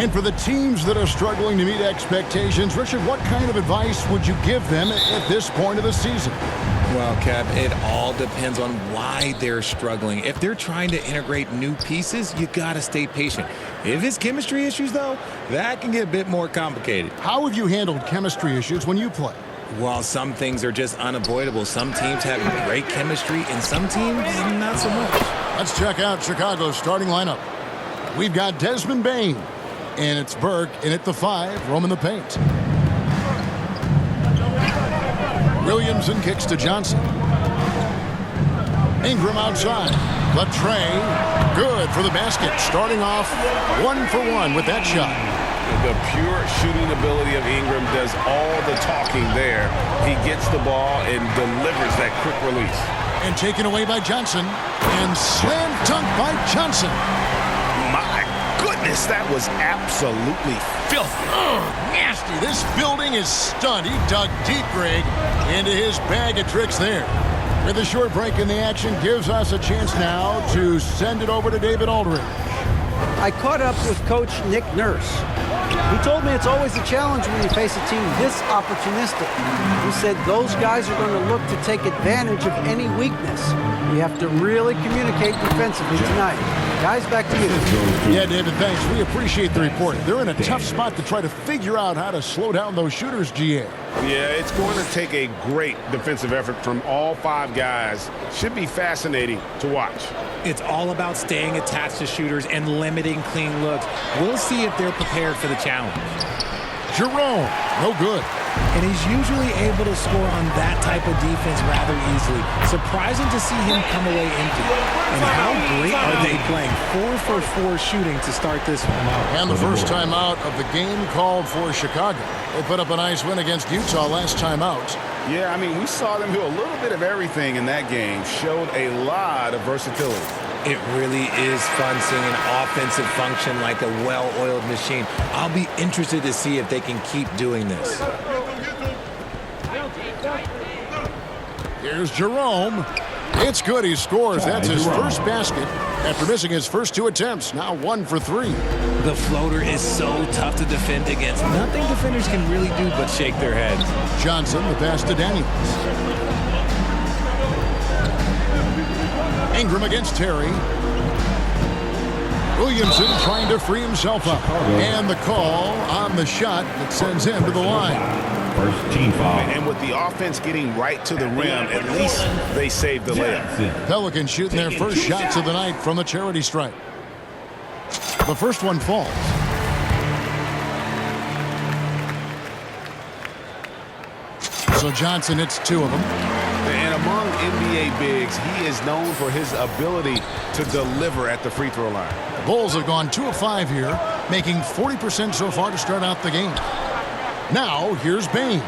And for the teams that are struggling to meet expectations, Richard, what kind of advice would you give them at this point of the season? Well, Kev, it all depends on why they're struggling. If they're trying to integrate new pieces, you got to stay patient. If it's chemistry issues, though, that can get a bit more complicated. How have you handled chemistry issues when you play? Well, some things are just unavoidable. Some teams have great chemistry, and some teams not so much. Let's check out Chicago's starting lineup. We've got Desmond Bane, and it's Burke in at the 5, roaming the paint. Williamson kicks to Johnson. Ingram outside. Latrey, good for the basket. Starting off 1 for 1 with that shot. The pure shooting ability of Ingram does all the talking there. He gets the ball and delivers that quick release. And taken away by Johnson. And slam dunk by Johnson. My goodness, that was absolutely filthy. Nasty. This building is stunned. He dug deep, Greg, into his bag of tricks there. With a short break in the action, gives us a chance now to send it over to David Aldridge. I caught up with Coach Nick Nurse. He told me it's always a challenge when you face a team this opportunistic. He said those guys are going to look to take advantage of any weakness. You have to really communicate defensively tonight. Guys, back to you. Yeah, David, thanks. We appreciate the report. They're in a tough spot to try to figure out how to slow down those shooters, GA. Yeah, it's going to take a great defensive effort from all 5 guys. Should be fascinating to watch. It's all about staying attached to shooters and limiting clean looks. We'll see if they're prepared for the challenge. Jerome, no good. And he's usually able to score on that type of defense rather easily. Surprising to see him come away empty. And how great are they playing? 4 for 4 shooting to start this one. And the first time out of the game called for Chicago. They put up a nice win against Utah last time out. Yeah, I mean, we saw them do a little bit of everything in that game. Showed a lot of versatility. It really is fun seeing an offensive function like a well-oiled machine. I'll be interested to see if they can keep doing this. Here's Jerome. It's good. He scores. That's his first basket after missing his first 2 attempts. Now 1 for 3. The floater is so tough to defend against. Nothing defenders can really do but shake their heads. Johnson, the pass to Daniels. Ingram against Terry. Williamson trying to free himself up. And the call on the shot that sends him to the line. First team foul. And with the offense getting right to the rim, at least they saved the layup. Pelicans shooting their first shots of the night from the charity stripe. The first one falls. So Johnson hits 2 of them. And among NBA bigs, he is known for his ability to deliver at the free throw line. The Bulls have gone 2 of 5 here, making 40% so far to start out the game. Now, here's Bane.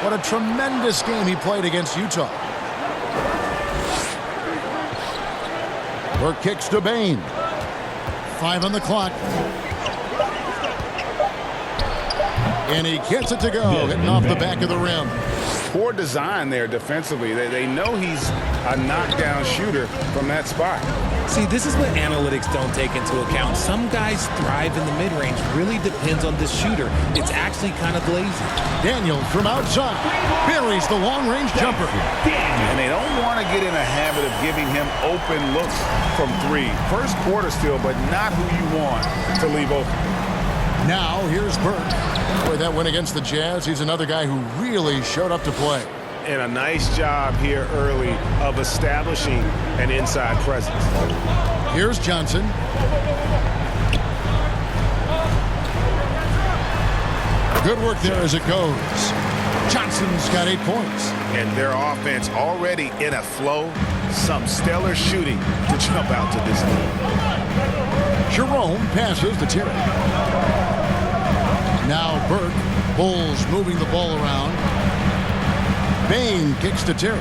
What a tremendous game he played against Utah. Burke kicks to Bane. 5 on the clock. And he gets it to go, hitting off the back of the rim. Poor design there defensively. They know he's a knockdown shooter from that spot. See, this is what analytics don't take into account. Some guys thrive in the mid-range. Really depends on the shooter. It's actually kind of lazy. Daniels from outside buries the long-range jumper. And they don't want to get in a habit of giving him open looks from 3. First quarter still, but not who you want to leave open. Now, here's Burke. Boy, that win against the Jazz. He's another guy who really showed up to play. And a nice job here early of establishing an inside presence. Here's Johnson. Good work there as it goes. Johnson's got 8 points. And their offense already in a flow. Some stellar shooting to jump out to this game. Jerome passes to Terry. Now Burke. Bulls moving the ball around. Bane kicks to Terry.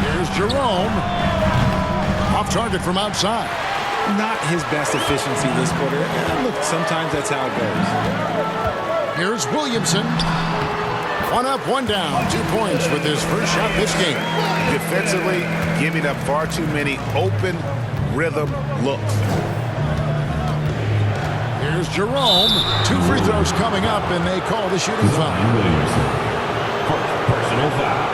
Here's Jerome. Off target from outside. Not his best efficiency this quarter. Look, sometimes that's how it goes. Here's Williamson. 1 up, 1 down. 2 points with his first shot this game. Defensively, giving up far too many open rhythm looks. Here's Jerome. 2 free throws coming up, and they call the shooting foul. Personal foul.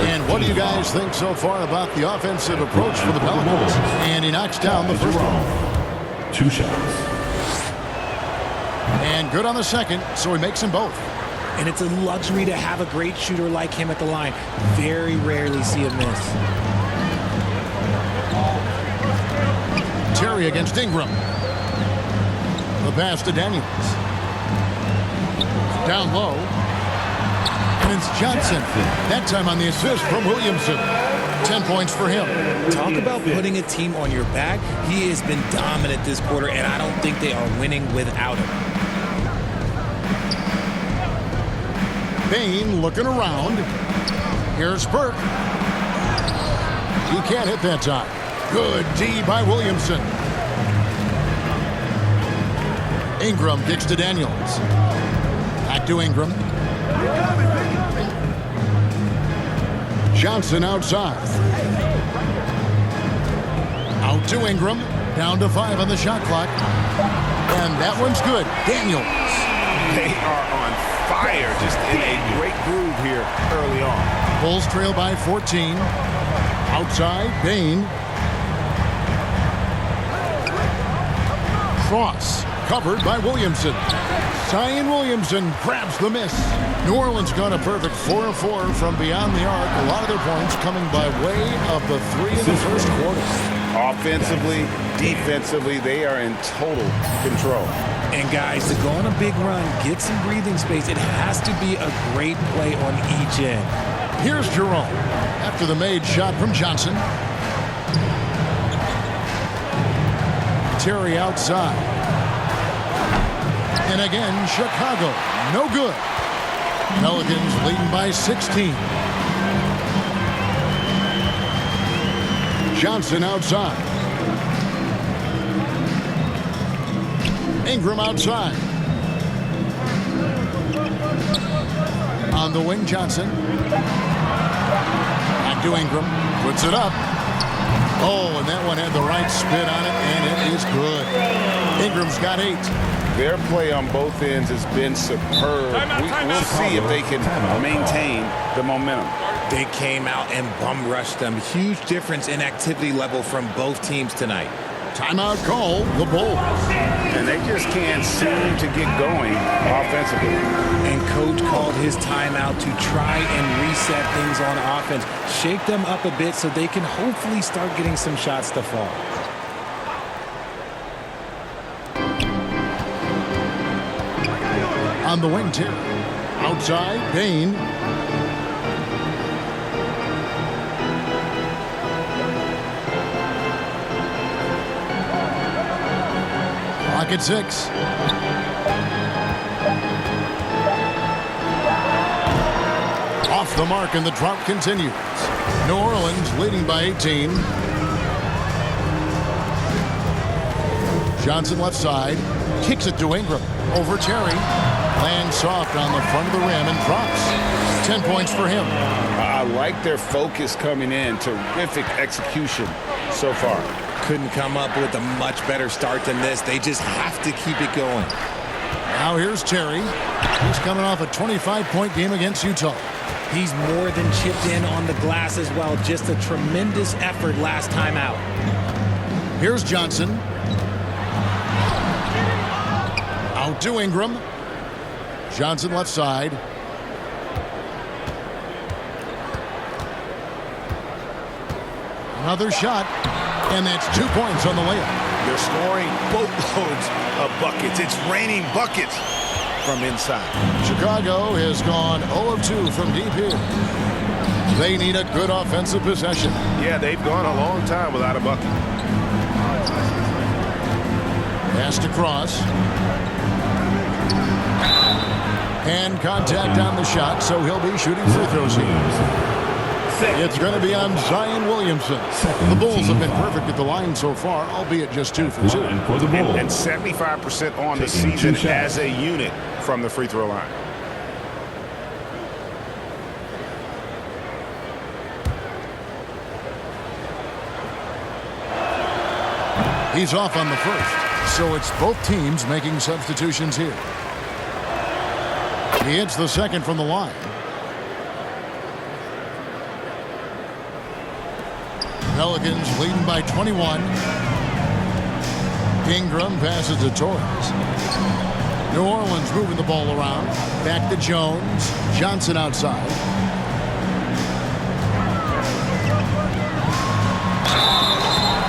And what do you guys think so far about the offensive approach for the Pelicans? And he knocks down the first one. 2 shots. And good on the second, so he makes them both. And it's a luxury to have a great shooter like him at the line. Very rarely see a miss. Terry against Ingram. The pass to Daniels. Down low. And it's Johnson. That time on the assist from Williamson. 10 points for him. Talk about putting a team on your back. He has been dominant this quarter, and I don't think they are winning without him. Bain looking around. Here's Burke. He can't hit that time. Good D by Williamson. Ingram kicks to Daniels. Back to Ingram. Johnson outside. Out to Ingram. Down to 5 on the shot clock. And that one's good. Daniels. They are on fire, just in a great groove here early on. Bulls trail by 14. Outside, Bain. Cross, covered by Williamson. Zion Williamson grabs the miss. New Orleans got a perfect 4 of 4 from beyond the arc. A lot of their points coming by way of the 3 in the first quarter. Offensively, defensively, they are in total control. And guys, to go on a big run, get some breathing space, it has to be a great play on each end. Here's Jerome after the made shot from Johnson. Terry outside. And again, Chicago, no good. Pelicans leading by 16. Johnson outside. Ingram outside. On the wing, Johnson. Back to Ingram. Puts it up. Oh, and that one had the right spin on it, and it is good. Ingram's got 8. Their play on both ends has been superb. We'll see if they can maintain the momentum. They came out and bum rushed them. Huge difference in activity level from both teams tonight. Timeout call, the Bulls. And they just can't seem to get going offensively. And coach called his timeout to try and reset things on offense. Shake them up a bit so they can hopefully start getting some shots to fall. On the wing, Terry. Outside, Bain. Clock at 6. Off the mark, and the drought continues. New Orleans leading by 18. Johnson left side. Kicks it to Ingram. Over Terry. Lands soft on the front of the rim and drops. 10 points for him. I like their focus coming in. Terrific execution so far. Couldn't come up with a much better start than this. They just have to keep it going. Now here's Terry. He's coming off a 25-point game against Utah. He's more than chipped in on the glass as well. Just a tremendous effort last time out. Here's Johnson. Out to Ingram. Johnson left side. Another shot. And that's 2 points on the layup. They're scoring boatloads of buckets. It's raining buckets from inside. Chicago has gone 0 of 2 from deep here. They need a good offensive possession. Yeah, they've gone a long time without a bucket. Pass to Cross. Hand contact on the shot, so he'll be shooting free throws here. It's going to be on Zion Williamson. The Bulls have been perfect at the line so far, albeit just 2 for 2. And 75% on the season as a unit from the free throw line. He's off on the first. So it's both teams making substitutions here. He hits the second from the line. Pelicans leading by 21. Ingram passes to Torres. New Orleans moving the ball around. Back to Jones. Johnson outside.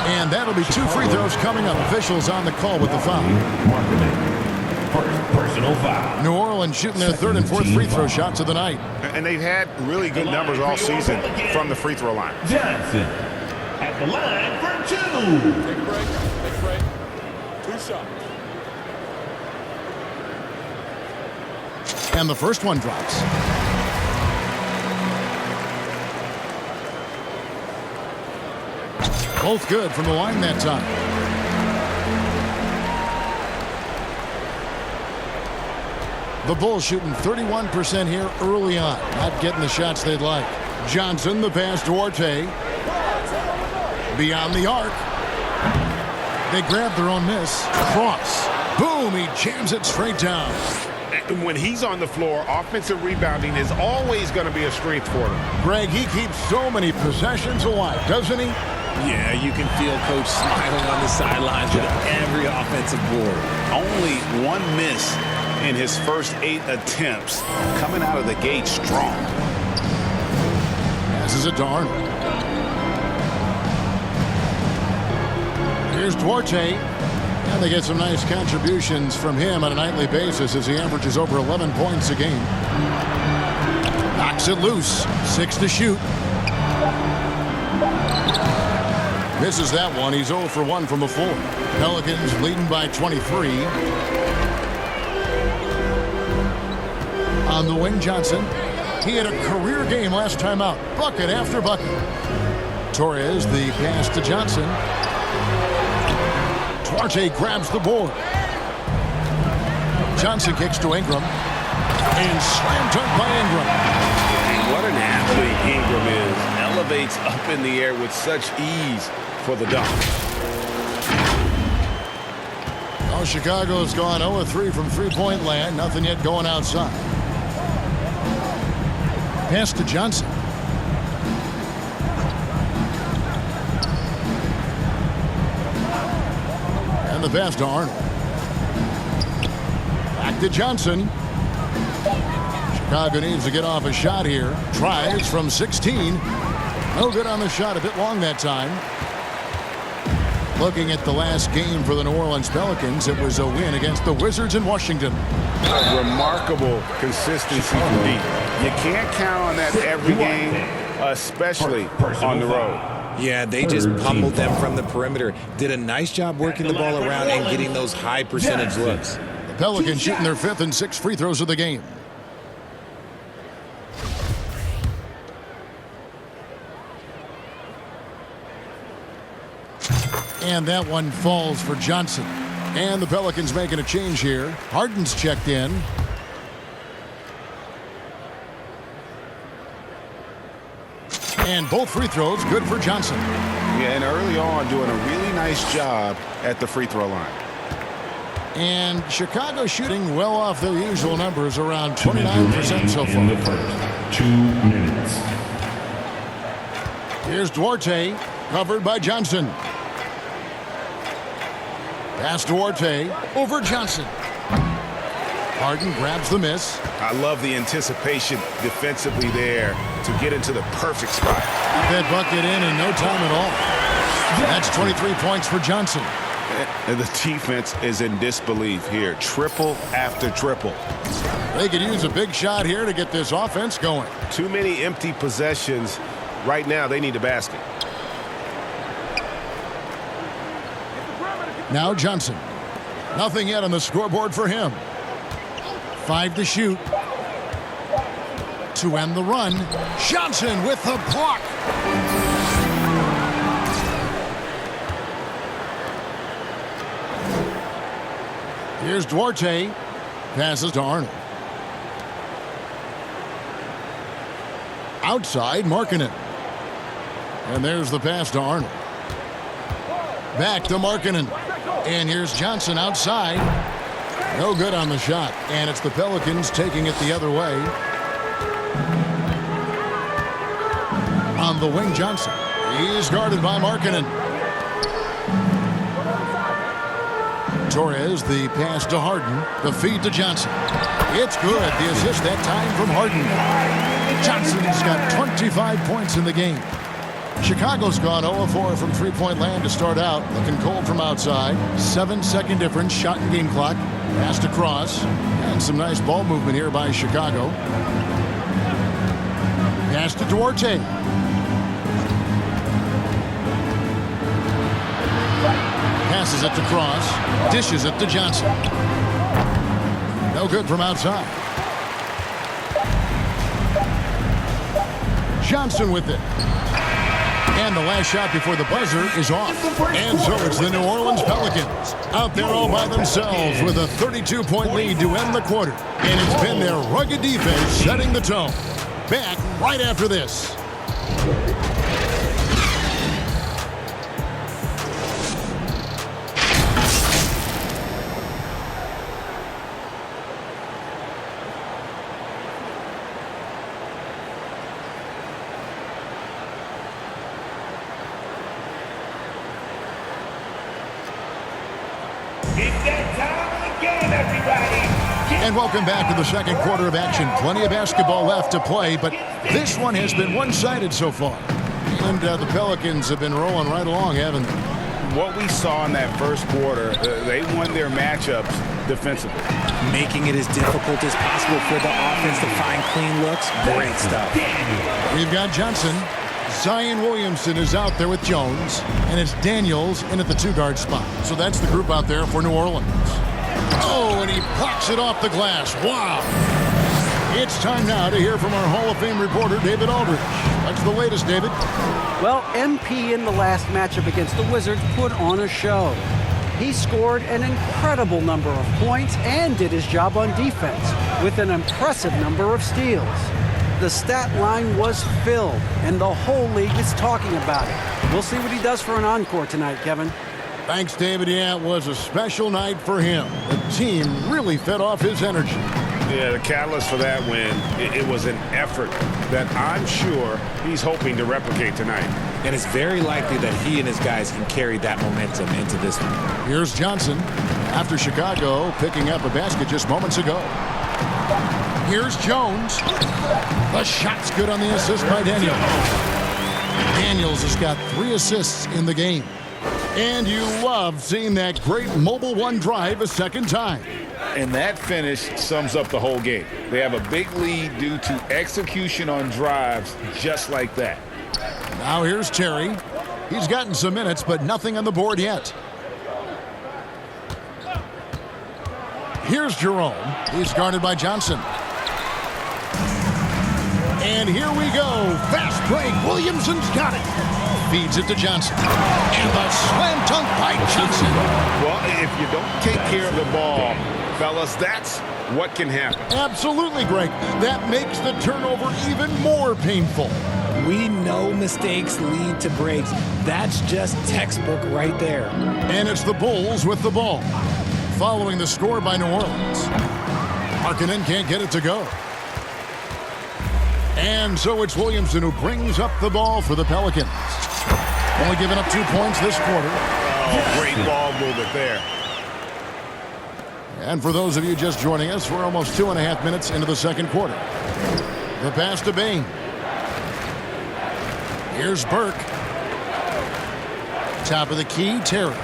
And that'll be 2 free throws coming up. Officials on the call with the foul. Personal foul. New Orleans shooting their third and fourth free throw shots of the night. And they've had really good numbers all season from the free throw line. Johnson at the line for 2. Take a break. Take a break. 2 shots. And the first one drops. Both good from the line that time. The Bulls shooting 31% here early on. Not getting the shots they'd like. Johnson, the pass to Duarte. Beyond the arc. They grab their own miss. Cross. Boom, he jams it straight down. And when he's on the floor, offensive rebounding is always going to be a strength for them. Greg, he keeps so many possessions alive, doesn't he? Yeah, you can feel Coach smiling on the sidelines with every offensive board. Only 1 miss in his first 8 attempts. Coming out of the gate strong. Passes it to Arnold. Here's Duarte. And they get some nice contributions from him on a nightly basis as he averages over 11 points a game. Knocks it loose. 6 to shoot. Misses that one. He's 0 for 1 from the floor. Pelicans leading by 23. On the wing, Johnson. He had a career game last time out. Bucket after bucket. Torres, the pass to Johnson. Duarte grabs the board. Johnson kicks to Ingram. And slam dunk by Ingram. What an athlete Ingram is. Elevates up in the air with such ease for the dunk. Oh, Chicago's gone 0-3 from three-point land. Nothing yet going outside. Pass to Johnson. And the pass to Arnold. Back to Johnson. Chicago needs to get off a shot here. Tries from 16. No good on the shot. A bit long that time. Looking at the last game for the New Orleans Pelicans, it was a win against the Wizards in Washington. Remarkable consistency from deep. You can't count on that every game, especially on the road. Yeah, they just pummeled them from the perimeter. Did a nice job working the ball around and getting those high percentage looks. The Pelicans shooting their 5th and 6th free throws of the game. And that one falls for Johnson. And the Pelicans making a change here. Harden's checked in. And both free throws good for Johnson. Yeah, and early on doing a really nice job at the free throw line. And Chicago shooting well off their usual numbers, around 29% so far. In the first 2 minutes. Here's Duarte, covered by Johnson. Pass Duarte over Johnson. Harden grabs the miss. I love the anticipation defensively there to get into the perfect spot. That bucket in no time at all. That's 23 points for Johnson. And the defense is in disbelief here. Triple after triple. They could use a big shot here to get this offense going. Too many empty possessions. Right now, they need a basket. Now Johnson. Nothing yet on the scoreboard for him. 5 to shoot. To end the run. Johnson with the block. Here's Duarte. Passes to Arnold. Outside, Markkanen. And there's the pass to Arnold. Back to Markkanen. And here's Johnson outside. No good on the shot. And it's the Pelicans taking it the other way. On the wing, Johnson. He's guarded by Markkanen. Torres, the pass to Harden. The feed to Johnson. It's good. The assist that time from Harden. Johnson's got 25 points in the game. Chicago's gone 0-4 from three-point land to start out. Looking cold from outside. 7-second difference. Shot and game clock. Passed across. And some nice ball movement here by Chicago. Pass to Duarte. Passes it to Cross. Dishes it to Johnson. No good from outside. Johnson with it. And the last shot before the buzzer is off. And so it's the New Orleans Pelicans out there all by themselves with a 32-point lead to end the quarter. And it's been their rugged defense setting the tone. Back right after this. And welcome back to the second quarter of action. Plenty of basketball left to play, but this one has been one-sided so far. And the Pelicans have been rolling right along, haven't they? What we saw in that first quarter, they won their matchups defensively. Making it as difficult as possible for the offense to find clean looks. Great stuff. We've got Johnson. Zion Williamson is out there with Jones, and it's Daniels in at the two-guard spot. So that's the group out there for New Orleans. Oh, and he blocks it off the glass. Wow. It's time now to hear from our Hall of Fame reporter, David Aldridge. What's the latest, David? Well, MP in the last matchup against the Wizards put on a show. He scored an incredible number of points and did his job on defense with an impressive number of steals. The stat line was filled, and the whole league is talking about it. We'll see what he does for an encore tonight, Kevin. Thanks, David. Yeah, it was a special night for him. The team really fed off his energy. Yeah, the catalyst for that win, it was an effort that I'm sure he's hoping to replicate tonight. And it's very likely that he and his guys can carry that momentum into this one. Here's Johnson after Chicago picking up a basket just moments ago. Here's Jones. The shot's good on the assist by Daniels. Daniels has got 3 assists in the game. And you love seeing that great mobile one drive a second time. And that finish sums up the whole game. They have a big lead due to execution on drives just like that. Now here's Terry. He's gotten some minutes, but nothing on the board yet. Here's Jerome. He's guarded by Johnson. And here we go. Fast break. Williamson's got it. Feeds it to Johnson. And the slam dunk by Johnson. Well, if you don't take care of the ball, fellas, that's what can happen. Absolutely, Greg. That makes the turnover even more painful. We know mistakes lead to breaks. That's just textbook right there. And it's the Bulls with the ball. Following the score by New Orleans. Markkanen can't get it to go. And so it's Williamson who brings up the ball for the Pelicans. Only giving up 2 points this quarter. Oh, great ball movement there. And for those of you just joining us, we're almost 2.5 minutes into the second quarter. The pass to Bain. Here's Burke. Top of the key, Terry.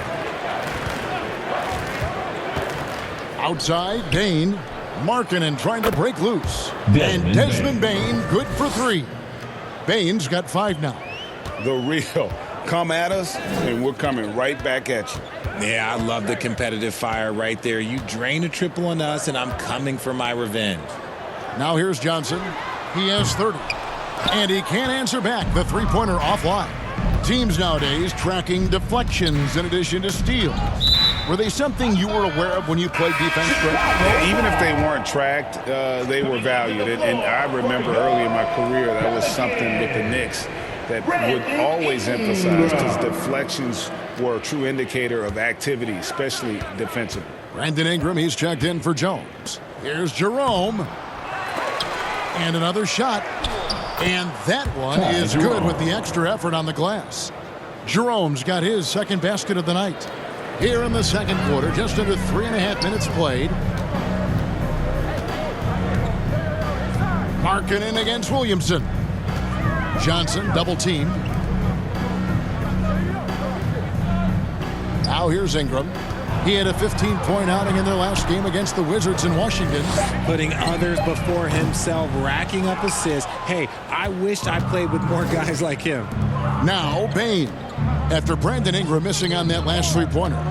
Outside, Bain. Markkanen trying to break loose. And Desmond Bain, good for 3. Bain's got 5 now. The real. Come at us, and we're coming right back at you. Yeah, I love the competitive fire right there. You drain a triple on us, and I'm coming for my revenge. Now here's Johnson. He has 30. And he can't answer back the three-pointer offline. Teams nowadays tracking deflections in addition to steals. Were they something you were aware of when you played defense, Greg? Even if they weren't tracked, they were valued. And I remember early in my career, that was something with the Knicks that would always emphasize, because deflections were a true indicator of activity, especially defensively. Brandon Ingram, he's checked in for Jones. Here's Jerome. And another shot. And that one is good with the extra effort on the glass. Jerome's got his second basket of the night. Here in the second quarter, just under 3.5 minutes played. Markkanen against Williamson. Johnson double teamed. Now here's Ingram. He had a 15-point outing in their last game against the Wizards in Washington. Putting others before himself, racking up assists. Hey, I wished I played with more guys like him. Now Bane. After Brandon Ingram missing on that last three-pointer.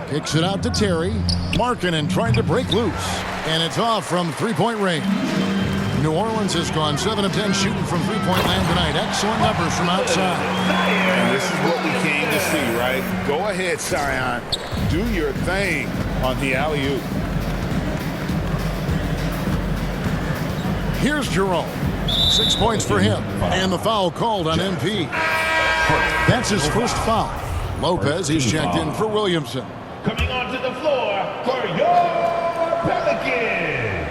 Kicks it out to Terry. Markkanen trying to break loose. And it's off from three-point range. New Orleans has gone 7 of 10 shooting from three-point land tonight. Excellent numbers from outside. And this is what we came to see, right? Go ahead, Zion. Do your thing on the alley-oop. Here's Jerome. 6 points for him. And the foul called on MP. That's his first foul. Lopez, he's checked in for Williamson. Coming onto the floor for your Pelicans,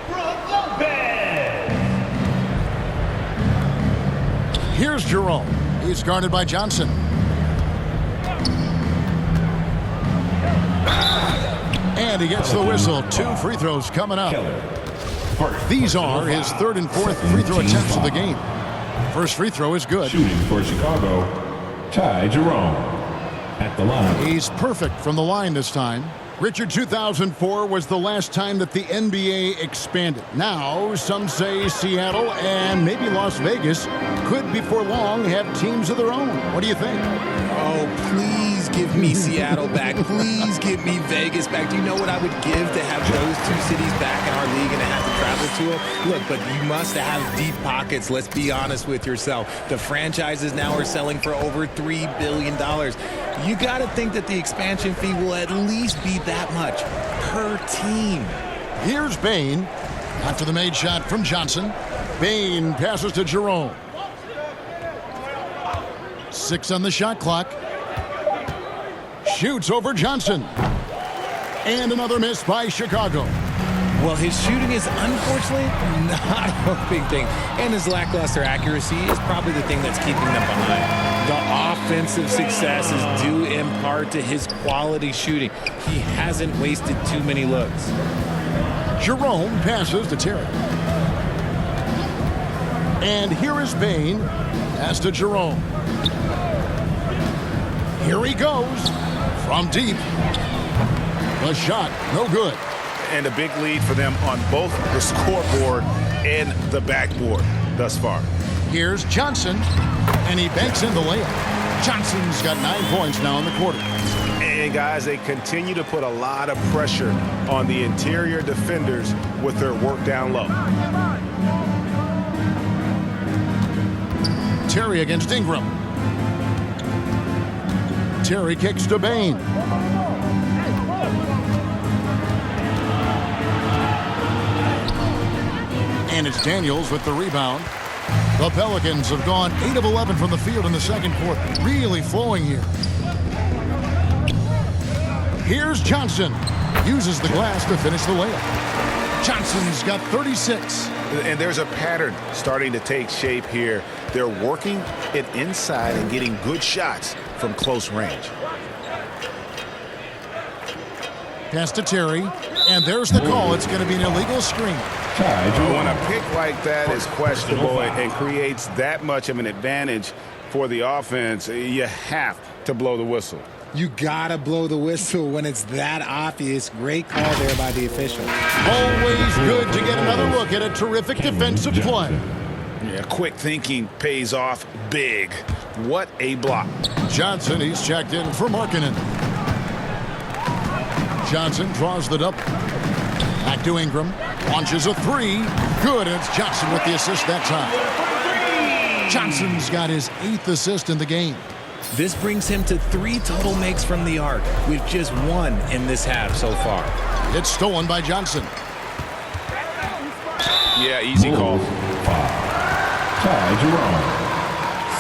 Brook Lopez. Here's Jerome. He's guarded by Johnson. And he gets the whistle. 2 free throws coming up. These are his third and fourth free throw attempts of the game. First free throw is good. Shooting for Chicago, Ty Jerome. At the line. He's perfect from the line this time. Richard, 2004 was the last time that the NBA expanded. Now, some say Seattle and maybe Las Vegas could before long have teams of their own. What do you think? Oh, please give me Seattle back. Please give me Vegas back. Do you know what I would give to have those two cities back in our league and to have to travel to them? Look, but you must have deep pockets. Let's be honest with yourself. The franchises now are selling for over $3 billion. You got to think that the expansion fee will at least be that much per team. Here's Bane. After the made shot from Johnson. Bane passes to Jerome. 6 on the shot clock. Shoots over Johnson. And another miss by Chicago. Well, his shooting is unfortunately not a big thing. And his lackluster accuracy is probably the thing that's keeping them behind. The offensive success is due in part to his quality shooting. He hasn't wasted too many looks. Jerome passes to Terry. And here is Bane. Pass to Jerome. Here he goes. From deep. The shot, no good. And a big lead for them on both the scoreboard and the backboard thus far. Here's Johnson. And he banks in the layup. Johnson's got 9 points now in the quarter. And guys, they continue to put a lot of pressure on the interior defenders with their work down low. Terry against Ingram. Terry kicks to Bane. And it's Daniels with the rebound. The Pelicans have gone 8 of 11 from the field in the second quarter. Really flowing here. Here's Johnson. Uses the glass to finish the layup. Johnson's got 36. And there's a pattern starting to take shape here. They're working it inside and getting good shots from close range. Pass to Terry. And there's the call. It's going to be an illegal screen. When a pick like that is questionable and creates that much of an advantage for the offense, you have to blow the whistle. You gotta blow the whistle when it's that obvious. Great call there by the official. Always good to get another look at a terrific defensive play. Yeah, quick thinking pays off big. What a block. Johnson, he's checked in for Markkanen. Johnson draws the double. Back to Ingram. Launches a 3. Good, and it's Johnson with the assist that time. Johnson's got his 8th assist in the game. This brings him to 3 total makes from the arc, with just 1 in this half so far. It's stolen by Johnson. Yeah, easy call. Ty Jerome.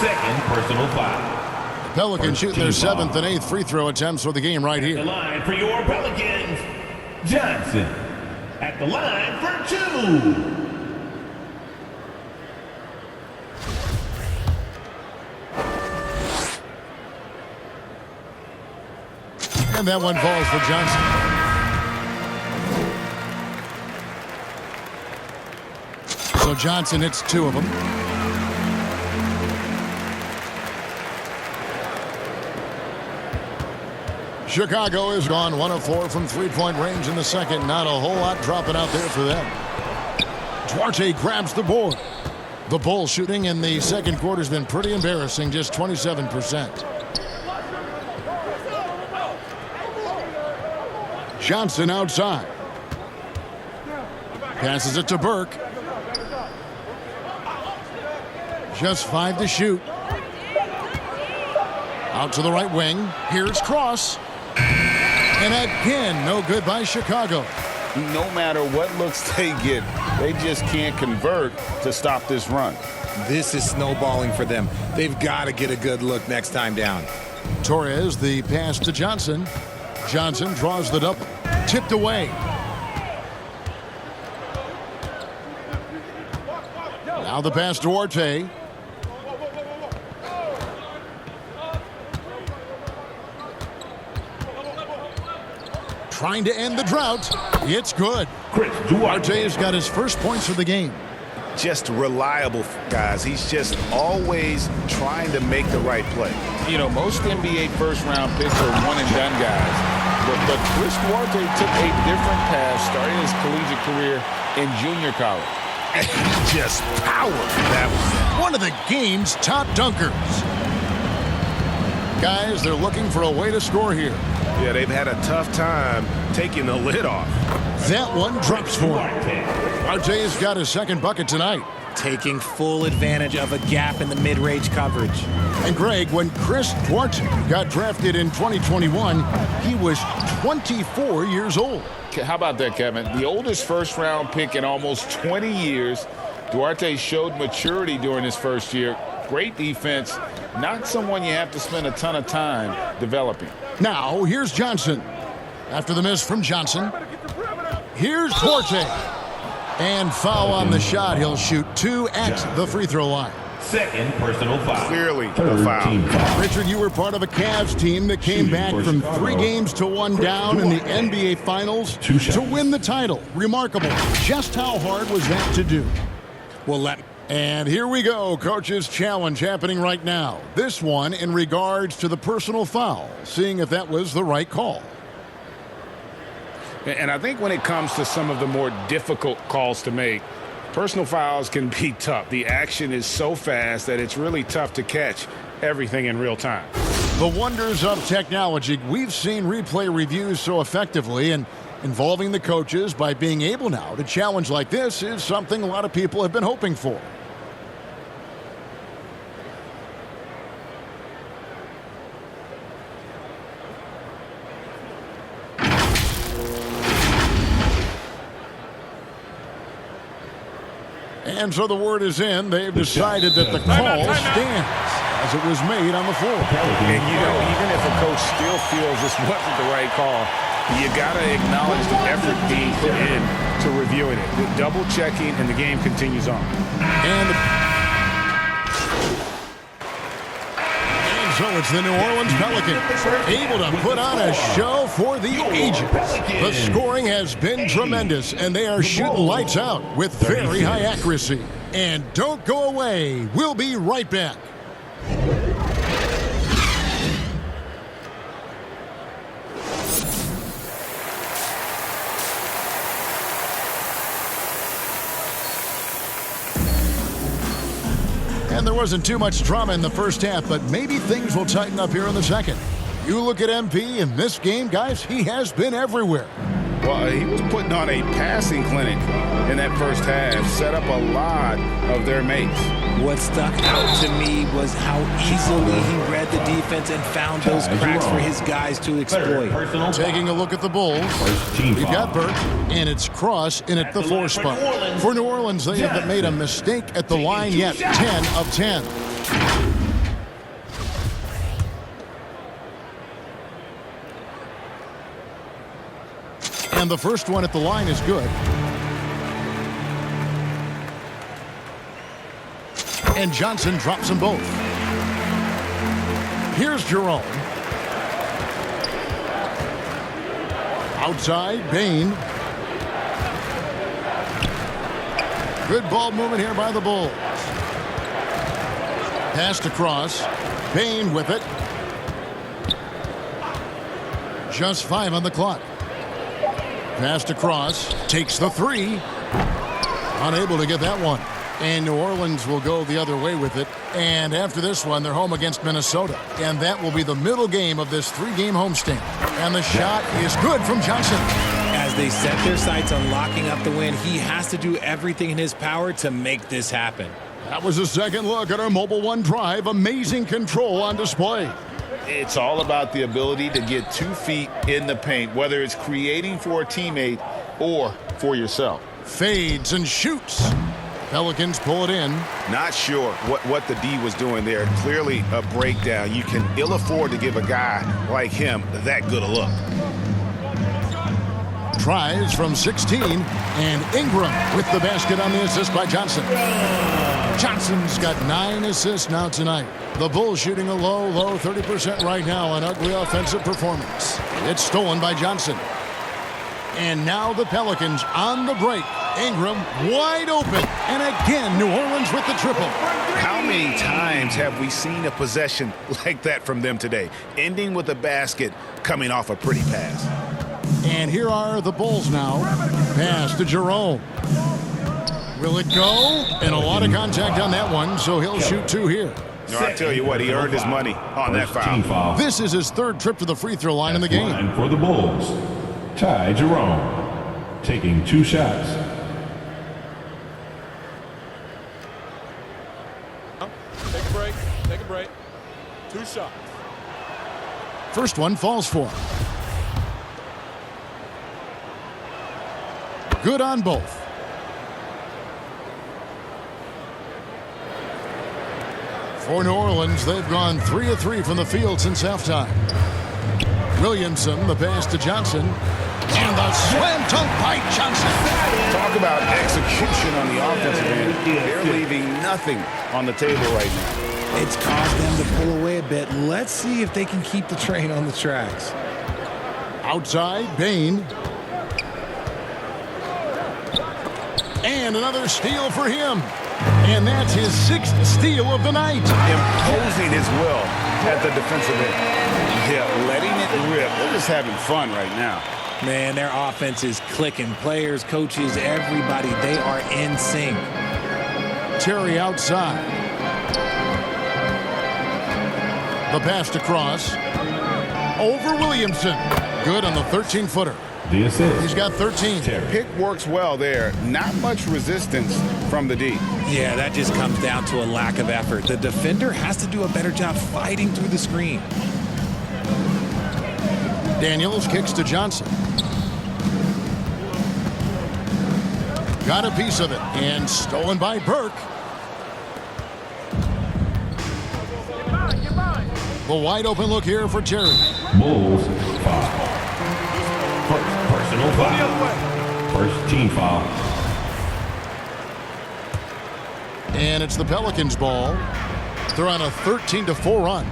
Second personal foul. Pelicans shooting their 7th and 8th free throw attempts for the game right The here. line for your Pelicans, Johnson. At the line for 2. And that one falls for Johnson. So Johnson hits 2 of them. Chicago has gone 1 of 4 from three-point range in the second. Not a whole lot dropping out there for them. Duarte grabs the board. The Bulls shooting in the second quarter has been pretty embarrassing, just 27%. Johnson outside. Passes it to Burke. Just 5 to shoot. Out to the right wing. Here's Cross. And again, no good by Chicago. No matter what looks they get, they just can't convert to stop this run. This is snowballing for them. They've got to get a good look next time down. Torres, the pass to Johnson. Johnson draws the double. Tipped away. Now the pass to Duarte. Trying to end the drought. It's good. Duarte's got his first points of the game. Just reliable, guys. He's just always trying to make the right play. You know, most NBA first-round picks are one-and-done guys. But Chris Duarte took a different path, starting his collegiate career in junior college. And he just powered that One of the game's top dunkers. Guys, they're looking for a way to score here. Yeah, they've had a tough time taking the lid off. That one drops for him. Duarte's got his second bucket tonight. Taking full advantage of a gap in the mid-range coverage. And Greg, when Chris Duarte got drafted in 2021, he was 24 years old. How about that, Kevin? The oldest first-round pick in almost 20 years. Duarte showed maturity during his first year. Great defense. Not someone you have to spend a ton of time developing. Now, here's Johnson. After the miss from Johnson, here's Duarte. And foul on the shot. He'll shoot 2 at the free throw line. Second personal foul. Clearly Third a foul. team foul. Richard, you were part of a Cavs team that came back from 3 games to 1 down in the NBA Finals to win the title. Remarkable. Just how hard was that to do? Well, And here we go, Coach's challenge happening right now. This one in regards to the personal foul, seeing if that was the right call. And I think when it comes to some of the more difficult calls to make, personal fouls can be tough. The action is so fast that it's really tough to catch everything in real time. The wonders of technology. We've seen replay reviews so effectively, and involving the coaches by being able now to challenge like this is something a lot of people have been hoping for. And so the word is in. They've decided that the call stands as it was made on the floor. And, you know, even if a coach still feels this wasn't the right call, you got to acknowledge the effort being put in to reviewing it. The double checking, and the game continues on. And so it's the New Orleans Pelicans able to put on a show for the ages. The scoring has been tremendous, and they are shooting lights out with very high accuracy. And don't go away. We'll be right back. And there wasn't too much drama in the first half, but maybe things will tighten up here in the second. You look at MP in this game, guys, he has been everywhere. Well, he was putting on a passing clinic in that first half, set up a lot of their mates. what stuck out to me was how easily he read the defense and found those cracks for his guys to exploit. Taking a look at the Bulls, we've got Burke, and it's Cross in at the 4 spot. For New Orleans, they haven't made a mistake at the line yet, 10 of 10. And the first one at the line is good. And Johnson drops them both. Here's Jerome. Outside, Bain. Good ball movement here by the Bulls. Passed across. Bain with it. Just 5 on the clock. Passed across. Takes the 3. Unable to get that one. And New Orleans will go the other way with it. And after this one, they're home against Minnesota. And that will be the middle game of this 3-game homestand. And the shot is good from Johnson. As they set their sights on locking up the win, he has to do everything in his power to make this happen. That was a second look at our Mobile One drive. Amazing control on display. It's all about the ability to get 2 feet in the paint, whether it's creating for a teammate or for yourself. Fades and shoots. Pelicans pull it in. Not sure what the D was doing there. Clearly a breakdown. You can ill afford to give a guy like him that good a look. Tries from 16, and Ingram with the basket on the assist by Johnson. Johnson's got 9 assists now tonight. The Bulls shooting a low 30% right now. An ugly offensive performance. It's stolen by Johnson. And now the Pelicans on the break. Ingram wide open. And again, New Orleans with the triple. How many times have we seen a possession like that from them today? Ending with a basket, coming off a pretty pass. And here are the Bulls now. Pass to Jerome. Will it go? And a lot of contact on that one, so he'll shoot 2 here. No, I tell you what, he earned his money on that foul. This is his 3rd trip to the free throw line in the game. And for the Bulls, Ty Jerome, taking 2 shots. Take a break. Take a break. 2 shots. First one falls for him. Good on both. For New Orleans, they've gone 3 of 3 from the field since halftime. Williamson, the pass to Johnson. And the slam dunk by Johnson. Talk about execution on the offensive end. They're leaving nothing on the table right now. It's caused them to pull away a bit. Let's see if they can keep the train on the tracks. Outside, Bain. And another steal for him. And that's his 6th steal of the night. Imposing his will at the defensive end. Yeah, letting it rip. They're just having fun right now. Man, their offense is clicking. Players, coaches, everybody, they are in sync. Terry outside. The pass across. Over Williamson. Good on the 13-footer. The assist. He's got 13. Pick works well there. Not much resistance from the D. Yeah, that just comes down to a lack of effort. The defender has to do a better job fighting through the screen. Daniels kicks to Johnson. Got a piece of it. And stolen by Burke. The wide open look here for Terry. Bulls foul. First personal foul. First team foul. And it's the Pelicans' ball. They're on a 13-4 run.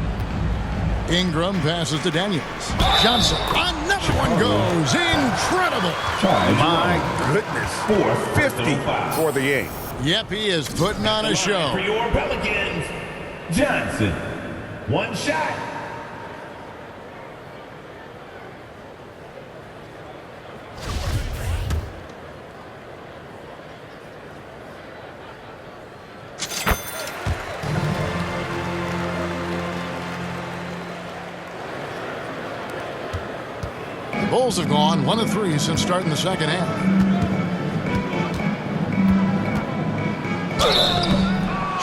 Ingram passes to Daniels. Johnson, another one goes. Incredible. My goodness. 450 for the game. Yep, he is putting on a show. For your Pelicans, Johnson. 1 shot. The Bulls have gone 1 of 3 since starting the second half.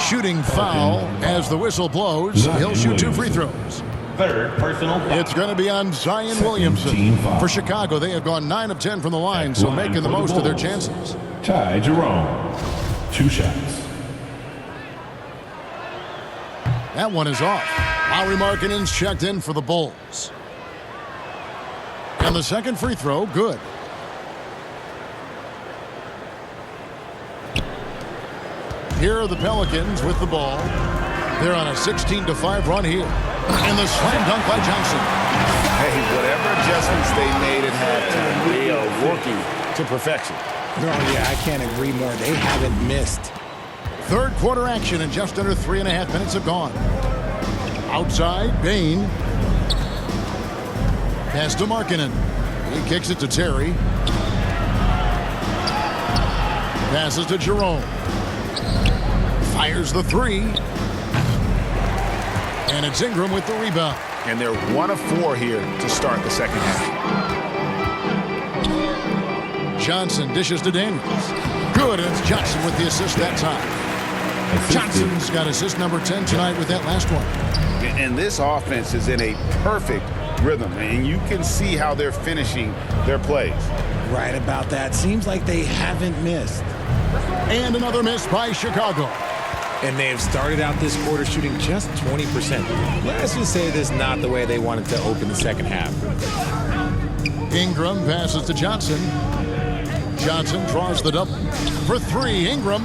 Shooting foul as the whistle blows. He'll shoot 2 free throws. Third personal foul. It's going to be on Zion Williamson. For Chicago, they have gone 9 of 10 from the line, so making the most of their chances. Ty Jerome, 2 shots. That one is off. Lauri Markkanen's checked in for the Bulls. And the second free throw, good. Here are the Pelicans with the ball. They're on a 16-5 run here. And the slam dunk by Johnson. Hey, whatever adjustments they made at halftime, they are working to perfection. Oh, yeah, I can't agree more. They haven't missed. Third quarter action and just under 3.5 minutes have gone. Outside, Bain. Pass to Markkanen. He kicks it to Terry. Passes to Jerome. Fires the three. And it's Ingram with the rebound. And they're 1 of 4 here to start the second half. Johnson dishes to Daniels. Good, and it's Johnson with the assist that time. Johnson's got assist number 10 tonight with that last one. And this offense is in a perfect rhythm, and you can see how they're finishing their plays. Right about that. Seems like they haven't missed. And another miss by Chicago. And they have started out this quarter shooting just 20%. Let's just say this is not the way they wanted to open the second half. Ingram passes to Johnson. Johnson draws the double. For three, Ingram.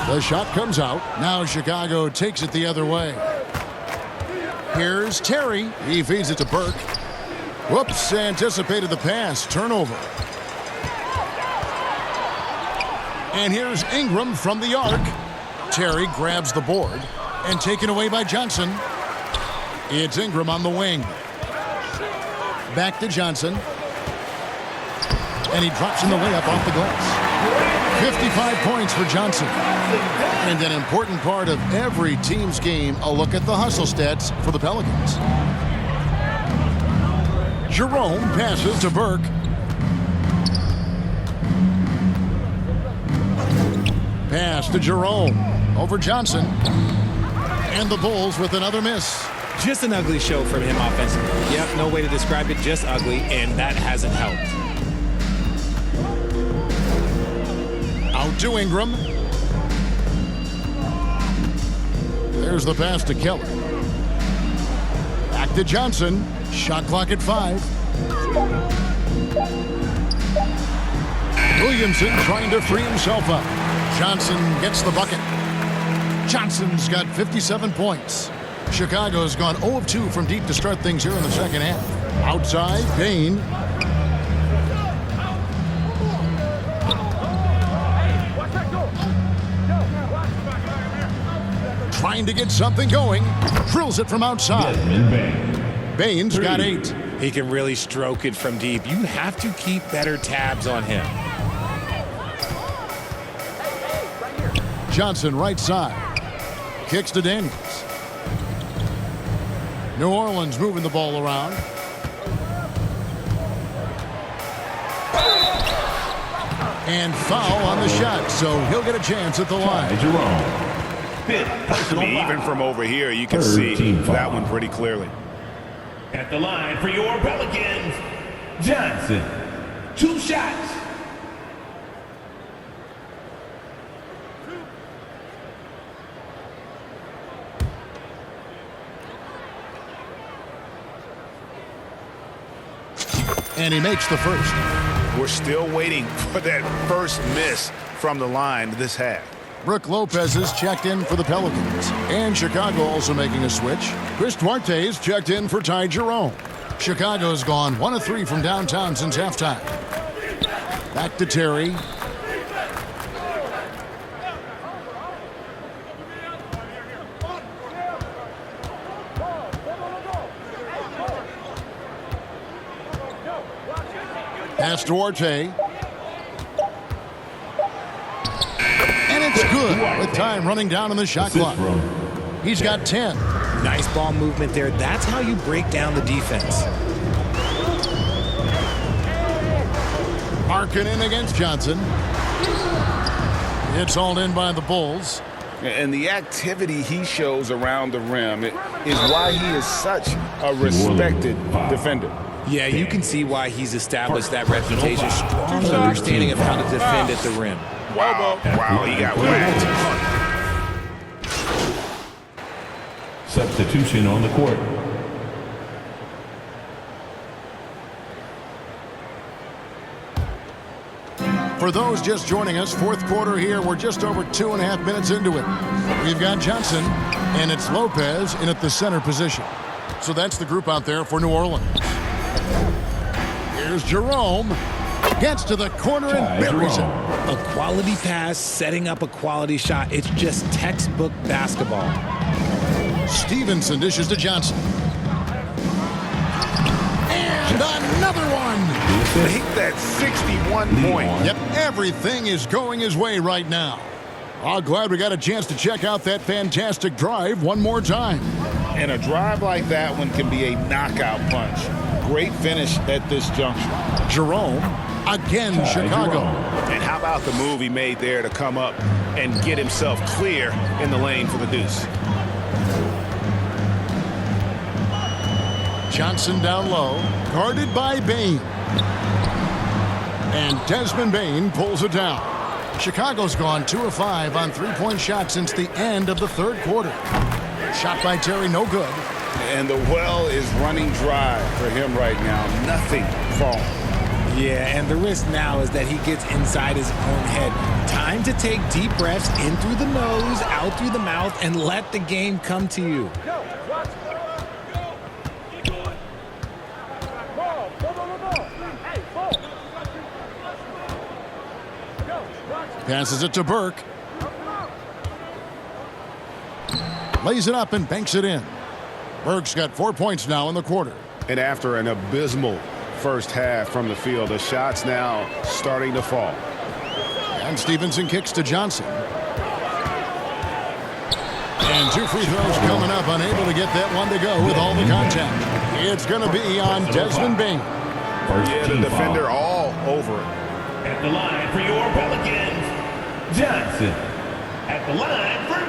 The shot comes out. Now Chicago takes it the other way. Here's Terry. He feeds it to Burke. Whoops, anticipated the pass. Turnover. And here's Ingram from the arc. Terry grabs the board and taken away by Johnson. It's Ingram on the wing. Back to Johnson. And he drops in the layup off the glass. 55 points for Johnson. And an important part of every team's game, a look at the hustle stats for the Pelicans. Jerome passes to Burke. Pass to Jerome. Over Johnson. And the Bulls with another miss. Just an ugly show from him offensively. Yep, no way to describe it, just ugly, and that hasn't helped. Out to Ingram. There's the pass to Keller. Back to Johnson. Shot clock at 5. Williamson trying to free himself up. Johnson gets the bucket. Johnson's got 57 points. Chicago's gone 0 of 2 from deep to start things here in the second half. Outside, Bain. Trying to get something going. Drills it from outside. Bain's got 8. He can really stroke it from deep. You have to keep better tabs on him. Johnson right side. Kicks to Daniels. New Orleans moving the ball around. And foul on the shot, so he'll get a chance at the line. Even from over here, you can see that one pretty clearly. At the line for your Pelicans, Johnson. 2 shots. And he makes the first. We're still waiting for that first miss from the line this half. Brook Lopez is checked in for the Pelicans. And Chicago also making a switch. Chris Duarte is checked in for Ty Jerome. Chicago's gone 1 of 3 from downtown since halftime. Back to Terry. Pass Duarte. And it's good with time running down on the shot clock. He's got 10. Nice ball movement there. That's how you break down the defense. Markkanen against Johnson. It's hauled in by the Bulls. And the activity he shows around the rim is why he is such a respected defender. Yeah, you can see why he's established that reputation. Strong understanding of how to defend at the rim. Wow, he got whacked. Substitution on the court. For those just joining us, fourth quarter here. We're just over 2.5 minutes into it. We've got Johnson, and it's Lopez in at the center position. So that's the group out there for New Orleans. Here's Jerome. Gets to the corner and buries it. A quality pass, setting up a quality shot. It's just textbook basketball. Stevenson dishes to Johnson. And another one. Make that 61 point. Yep, everything is going his way right now. Oh, glad we got a chance to check out that fantastic drive one more time. And a drive like that one can be a knockout punch. Great finish at this juncture. Jerome, again, Chicago. And how about the move he made there to come up and get himself clear in the lane for the deuce? Johnson down low, guarded by Bain. And Desmond Bain pulls it down. Chicago's gone 2 of 5 on three-point shots since the end of the third quarter. Shot by Terry, no good. And the well is running dry for him right now. Nothing falling. Yeah, and the risk now is that he gets inside his own head. Time to take deep breaths in through the nose, out through the mouth, and let the game come to you. Passes it to Burke. Lays it up and banks it in. Burke's got 4 points now in the quarter. And after an abysmal first half from the field, the shots now starting to fall. And Stevenson kicks to Johnson. And 2 free throws coming up, unable to get that one to go with all the contact. It's going to be on Desmond Bain. Yeah, the defender all over it. At the line for your Pelicans, Johnson. At the line for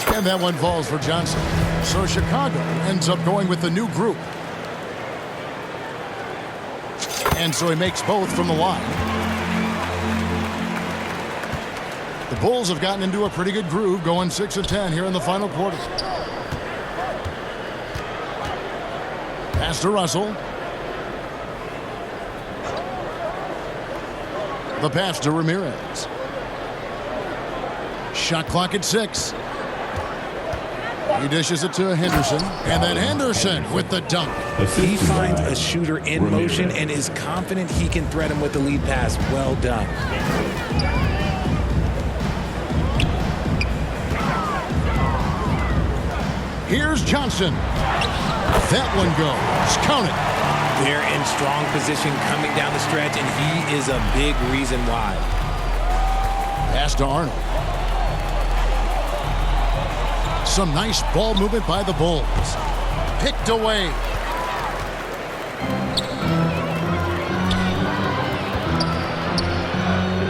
2. And that one falls for Johnson. So Chicago ends up going with the new group. And so he makes both from the line. The Bulls have gotten into a pretty good groove, going 6 of 10 here in the final quarter. Pass to Russell. The pass to Ramirez. Shot clock at 6. He dishes it to Henderson, and then Henderson with the dunk. He finds a shooter in motion and is confident he can thread him with the lead pass. Well done. Here's Johnson. That one goes. Count it. They're in strong position coming down the stretch, and he is a big reason why. Pass to Arnold. Some nice ball movement by the Bulls. Picked away.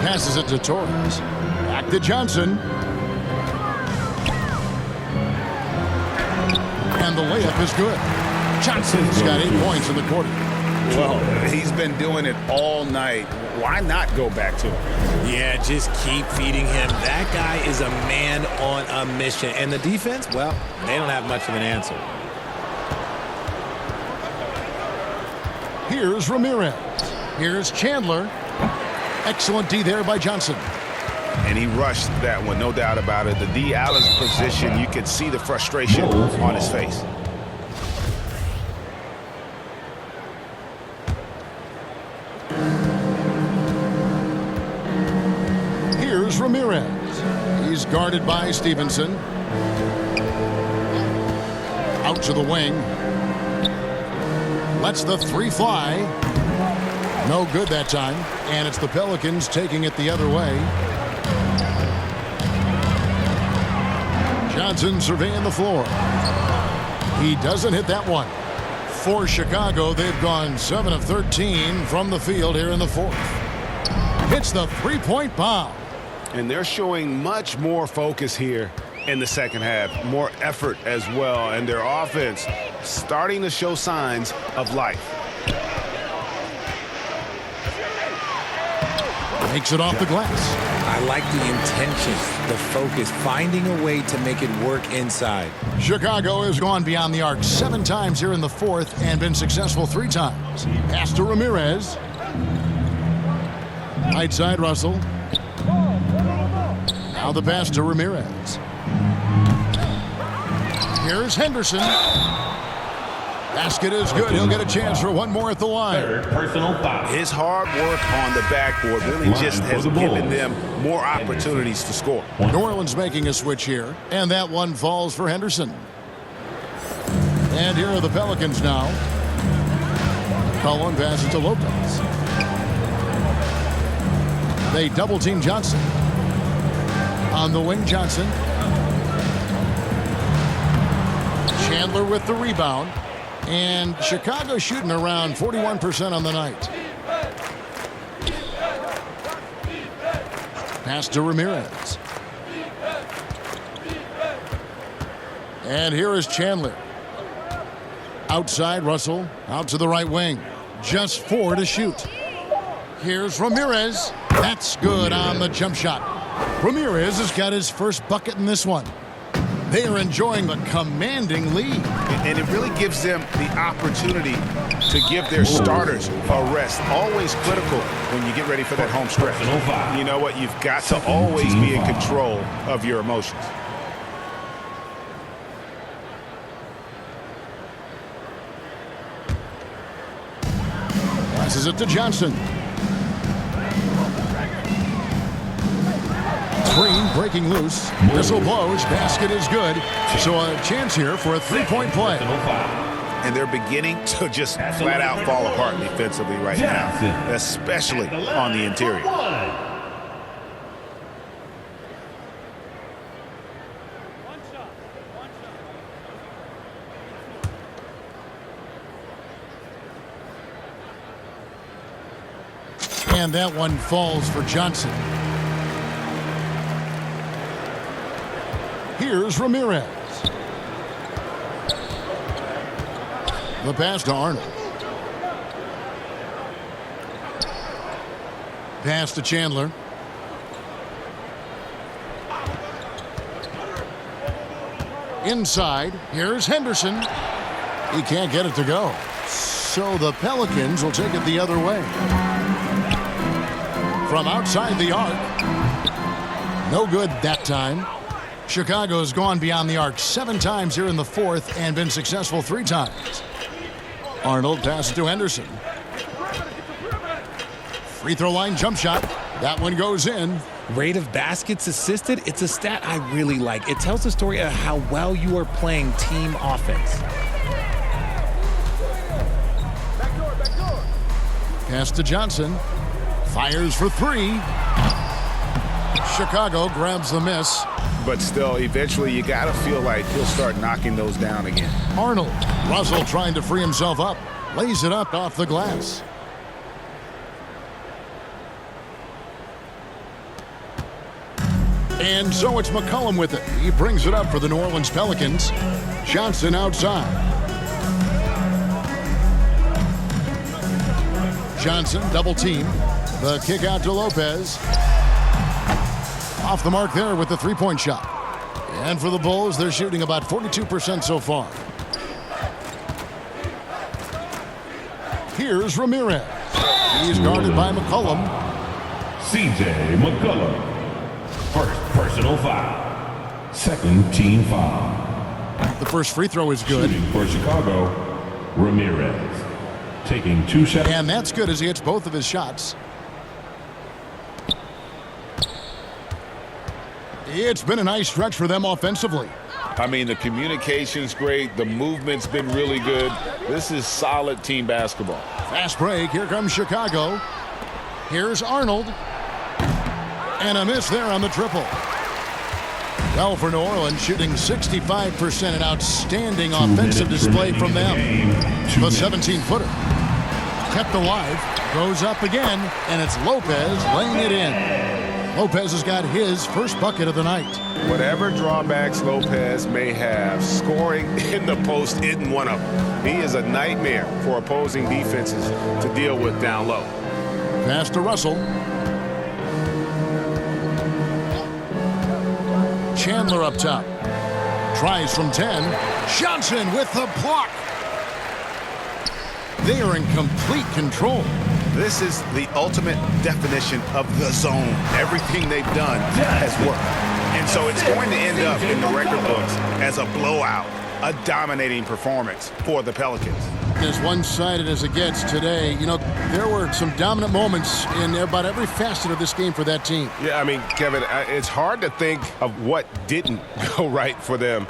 Passes it to Torres. Back to Johnson. And the layup is good. Johnson's got 8 points in the quarter. Well, he's been doing it all night. Why not go back to him? Yeah, just keep feeding him. That guy is a man on a mission. And the defense, well, they don't have much of an answer. Here's Ramirez. Here's Chandler. Excellent D there by Johnson. And he rushed that one, no doubt about it. The D out of position, you could see the frustration on his face. Here's Ramirez. He's guarded by Stevenson. Out to the wing. Lets the 3 fly. No good that time. And it's the Pelicans taking it the other way. Johnson surveying the floor. He doesn't hit that one. For Chicago, they've gone 7 of 13 from the field here in the fourth. Hits the 3-point bomb. And they're showing much more focus here in the second half. More effort as well. And their offense starting to show signs of life. Makes it off the glass. I like the intention, the focus, finding a way to make it work inside. Chicago has gone beyond the arc 7 times here in the fourth and been successful 3 times. Pass to Ramirez. Right side, Russell. Now the pass to Ramirez. Here's Henderson. Basket is good. He'll get a chance for one more at the line. Third personal foul. His hard work on the backboard really just has given them more opportunities to score. New Orleans making a switch here, and that one falls for Henderson. And here are the Pelicans now. Cullen passes to Lopez. They double team Johnson. On the wing, Johnson. Chandler with the rebound. And Chicago shooting around 41% on the night. Pass to Ramirez. And here is Chandler. Outside, Russell. Out to the right wing. Just 4 to shoot. Here's Ramirez. That's good on the jump shot. Ramirez has got his first bucket in this one. They are enjoying a commanding lead. And it really gives them the opportunity to give their starters a rest. Always critical when you get ready for that home stretch. You know what? You've got to always be in control of your emotions. Passes it to Johnson. Green breaking loose. Whistle blows. Basket is good. So a chance here for a 3-point play. And they're beginning to just flat out fall apart defensively right now, especially on the interior. And that one falls for Johnson. Here's Ramirez. The pass to Arnold. Pass to Chandler. Inside, here's Henderson. He can't get it to go. So the Pelicans will take it the other way. From outside the arc. No good that time. Chicago's gone beyond the arc 7 times here in the fourth and been successful 3 times. Arnold passes to Henderson. Free throw line jump shot. That one goes in. Rate of baskets assisted, it's a stat I really like. It tells the story of how well you are playing team offense. Pass to Johnson. Fires for 3. Chicago grabs the miss. But still, eventually you got to feel like he'll start knocking those down again. Arnold. Russell trying to free himself up. Lays it up off the glass. And so it's McCollum with it. He brings it up for the New Orleans Pelicans. Johnson outside. Johnson double team. The kick out to Lopez. Off the mark there with the 3-point shot. And for the Bulls, they're shooting about 42% so far. Here's Ramirez. He's guarded by McCollum. C.J. McCollum. First personal foul. Second team foul. The first free throw is good. Shooting for Chicago, Ramirez. Taking 2 shots. And that's good as he hits both of his shots. It's been a nice stretch for them offensively. I mean, the communication's great. The movement's been really good. This is solid team basketball. Fast break. Here comes Chicago. Here's Arnold. And a miss there on the triple. Well, for New Orleans, shooting 65%, an outstanding offensive display from them. The 17-footer. Kept alive. Goes up again, and it's Lopez laying it in. Lopez has got his first bucket of the night. Whatever drawbacks Lopez may have, scoring in the post isn't one of them. He is a nightmare for opposing defenses to deal with down low. Pass to Russell. Chandler up top. Tries from 10. Johnson with the block. They are in complete control. This is the ultimate definition of the zone. Everything they've done has worked. And so it's going to end up in the record books as a blowout, a dominating performance for the Pelicans. As one-sided as it gets today, you know, there were some dominant moments in about every facet of this game for that team. Yeah, I mean, Kevin, it's hard to think of what didn't go right for them.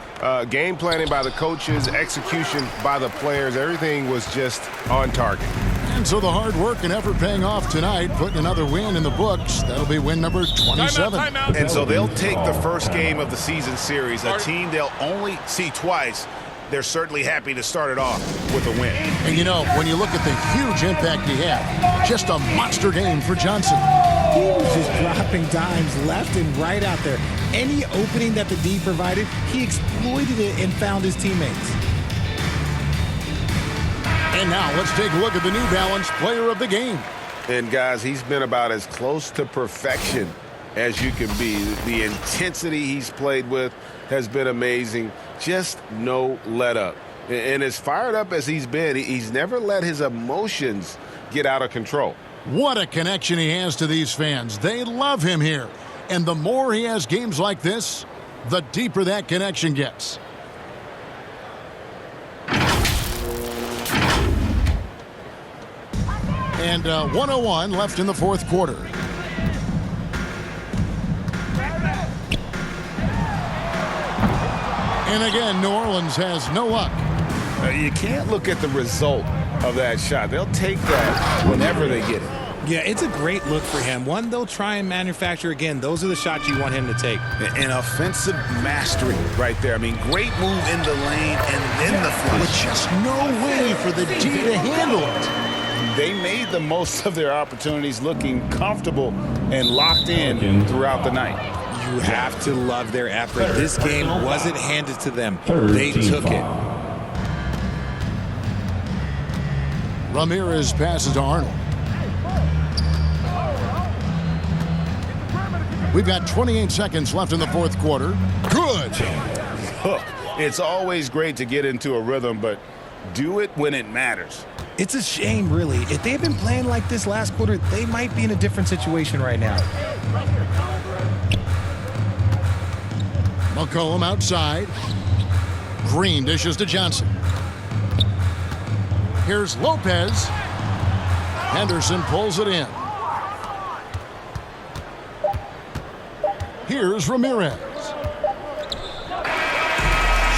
Game planning by the coaches, execution by the players, everything was just on target. And so the hard work and effort paying off tonight, putting another win in the books. That'll be win number 27. Timeout. And so they'll take the first game of the season series, a team they'll only see twice. They're certainly happy to start it off with a win. And you know, when you look at the huge impact he had, just a monster game for Johnson. He was just dropping dimes left and right out there. Any opening that the D provided, he exploited it and found his teammates. And now let's take a look at the New Balance player of the game. And, guys, he's been about as close to perfection as you can be. The intensity he's played with has been amazing. Just no let up. And as fired up as he's been, he's never let his emotions get out of control. What a connection he has to these fans. They love him here. And the more he has games like this, the deeper that connection gets. And 1:01 left in the fourth quarter. And again, New Orleans has no luck. You can't look at the result of that shot. They'll take that whenever they get it. Yeah, it's a great look for him. One they'll try and manufacture again. Those are the shots you want him to take. An offensive mastery right there. I mean, great move in the lane and then the flush. With just no way for the D to handle it. They made the most of their opportunities, looking comfortable and locked in throughout the night. You have to love their effort. This game wasn't handed to them. They took it. Ramirez passes to Arnold. We've got 28 seconds left in the fourth quarter. Good. Look, it's always great to get into a rhythm, but do it when it matters. It's a shame, really. If they've been playing like this last quarter, they might be in a different situation right now. McCollum outside. Green dishes to Johnson. Here's Lopez. Henderson pulls it in. Here's Ramirez.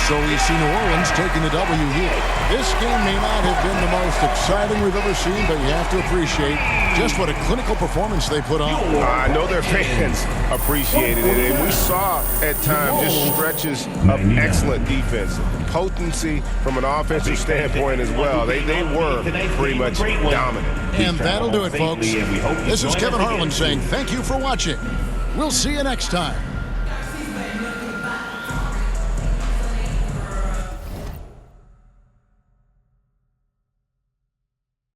So we see New Orleans taking the W here. This game may not have been the most exciting we've ever seen, but you have to appreciate just what a clinical performance they put on. I know their fans appreciated it, and we saw at times just stretches of excellent defense. Potency from an offensive standpoint as well. They were pretty much dominant. And that'll do it, folks. This is Kevin Harlan saying thank you for watching. We'll see you next time.